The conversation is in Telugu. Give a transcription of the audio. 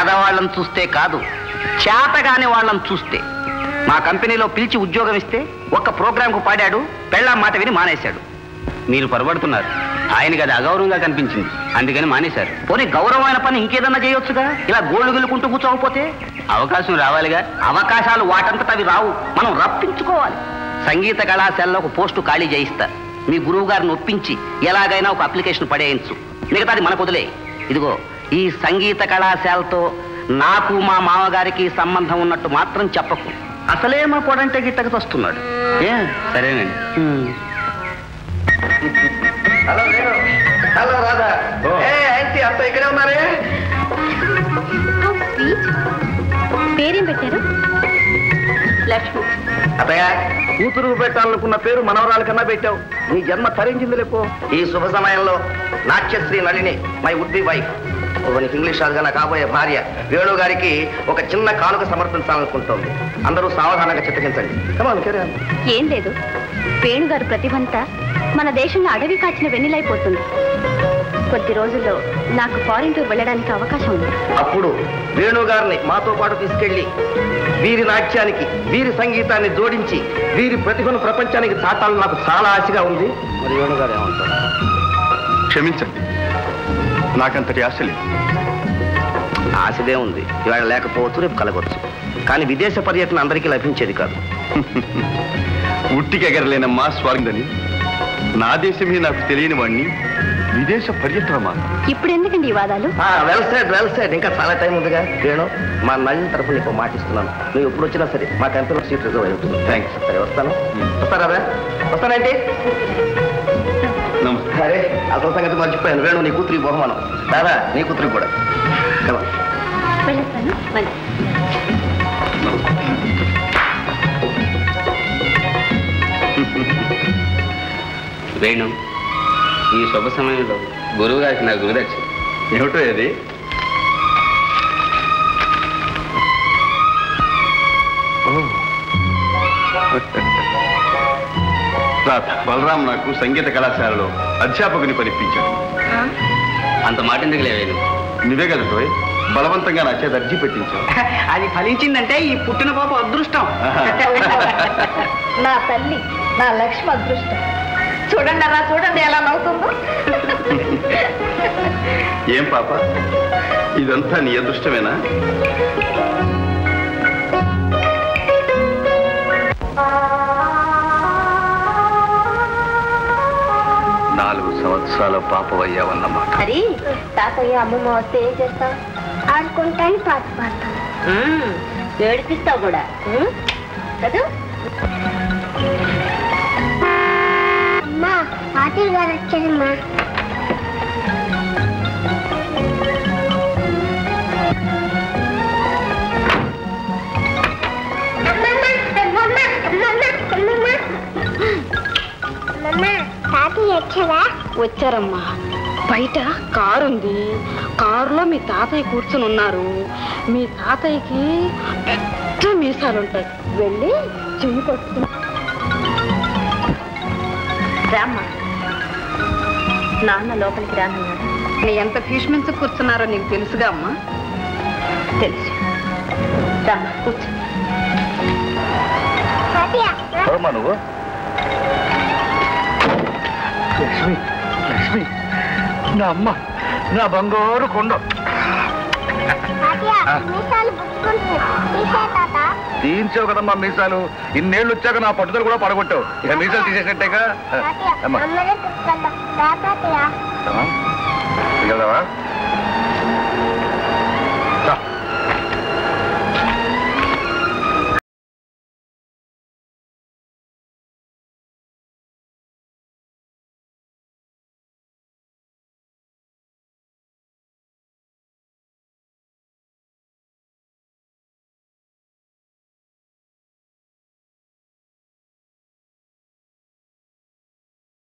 పేదవాళ్ళని చూస్తే కాదు, చేతగాని వాళ్ళని చూస్తే. మా కంపెనీలో పిలిచి ఉద్యోగం ఇస్తే ఒక్క ప్రోగ్రాంకు పాడాడు, పెళ్ళాం మాట విని మానేశాడు. మీరు పొరపడుతున్నారు, ఆయనకి అది అగౌరవంగా కనిపించింది, అందుకని మానేశారు. పోనీ గౌరవమైన పని ఇంకేదన్నా చేయొచ్చుగా, ఇలా గోళ్లు గిల్లుకుంటూ కూర్చోకపోతే. అవకాశం రావాలిగా. అవకాశాలు వాటంతట అవి రావు, మనం రప్పించుకోవాలి. సంగీత కళాశాలలో ఒక పోస్టు ఖాళీ చేయిస్తారు. మీ గురువు గారిని ఒప్పించి ఎలాగైనా ఒక అప్లికేషన్ పడేయచ్చు, మిగతాది మనకు వదిలే. ఇదిగో, ఈ సంగీత కళాశాలతో నాకు మా మామగారికి సంబంధం ఉన్నట్టు మాత్రం చెప్పకు. అసలే మా పొడంటే గిట్టకు వస్తున్నాడు. సరేనండి. Hello hello Radha. ఆంటీ అంతా ఇక్కడే ఉన్నారే? పేరేం పెట్టారు? లక్ష్మి. అత్తయ్య, కూతురు పెట్టాలనుకున్న పేరు మనవరాల కన్నా పెట్టావు. నీ జన్మ తరించింది లేపో. ఈ శుభ సమయంలో Natyasri Nalini, my would be wife, నీకు ఇంగ్లీష్ రాదుగా నా కాబోయే భార్య వేణు గారికి ఒక చిన్న కానుక సమర్పించాలనుకుంటోంది. అందరూ సావధానంగా చిత్తగించండి. ఏం లేదు, వేణుగారు ప్రతిభంతా మన దేశంలో అడవి కాచిన వెన్నెలైపోతుంది. కొద్ది రోజుల్లో నాకు ఫారిన్ టూర్ వెళ్ళడానికి అవకాశం ఉంది. అప్పుడు వేణు గారిని మాతో పాటు తీసుకెళ్లి వీరి నాట్యానికి, వీరి సంగీతాన్ని జోడించి వీరి ప్రతిభను ప్రపంచానికి చాటాలని నాకు చాలా ఆశగా ఉంది. మరి వేణు గారు ఏమంటారు? క్షమించండి, నాకంతటి ఆశ లేదు. ఆశదే ఉంది, ఇవాళ లేకపోవచ్చు, రేపు కలగొచ్చు. కానీ విదేశ పర్యటన అందరికీ లభించేది కాదు. ఉట్టికి ఎగరలేనమ్మా స్వర్గని. నా దేశమే నాకు తెలియని వాడిని విదేశ పర్యటన మా. ఇప్పుడు ఎందుకండి ఈ వాదాలు? వెల్ సైడ్ వెల్ సైడ్, ఇంకా చాలా టైం ఉందిగా. వేణు, మా నల్లిన తరఫు నీకు మాటిస్తున్నాను, నువ్వు ఎప్పుడు వచ్చినా సరే మా కంపెనీలో సీట్ రిజర్వ్ అయి ఉంటుంది. థ్యాంక్స్. సరే వస్తాను. వస్తారా? వస్తానంటే సరే. అసలు సంగతి మర్చిపోయాను. వేణు నీ కూతురికి బహుమానం. దాదా నీ కూతురికి కూడా. వేణు, ఈ శుభ సమయంలో గురువు గారికి నా గురుదక్షిణ. ఏమిటో అది? బలరాం నాకు సంగీత కళాశాలలో అధ్యాపకుని పనిపించాడు. అంత మాట ఎందుకు లేవేను? నువ్వే కదా టోయ్ బలవంతంగా నా చేత అర్జీ పెట్టించావు. అది ఫలించిందంటే ఈ పుట్టిన పాప అదృష్టం. నా తల్లి, నా లక్ష్మి అదృష్టం. చూడండి అలా, చూడండి ఎలా నవ్వుతుందో. ఏం పాప, ఇదంతా నీ అదృష్టమేనా? సంవత్సరాల పాపవయ్యావన్నమాట. మరి తాతయ్య అమ్మమ్మ వస్తే ఏం చేస్తావు? ఆడుకుంటాను, పాట పాడతాను, ఏడిపిస్తావు కూడా కదా. అమ్మా పాటలు గారు వచ్చారమ్మా. వచ్చారమ్మా. బయట కారు ఉంది, కారులో మీ తాతయ్య కూర్చుని ఉన్నారు. మీ తాతయ్యకి పెద్ద మీసాలుంటాయి, వెళ్ళి చెయ్యి కొట్టుకున్నా. రామ్మా, నాన్న లోపలికి రానన్నాడు. నేను ఎంత భీష్మించి కూర్చున్నారో నీకు తెలుసుగా అమ్మా? తెలుసు. రామ్మా కూర్చో. నువ్వు లక్ష్మి, లక్ష్మి నా అమ్మ, నా బంగారు కొండ. తీయించావు కదమ్మా మీసాలు. ఇన్నేళ్ళు వచ్చాక నా పట్టుదల కూడా పడగొట్టావు. ఇక మీసాలు తీసేసినట్టేగా. వెళ్దావా?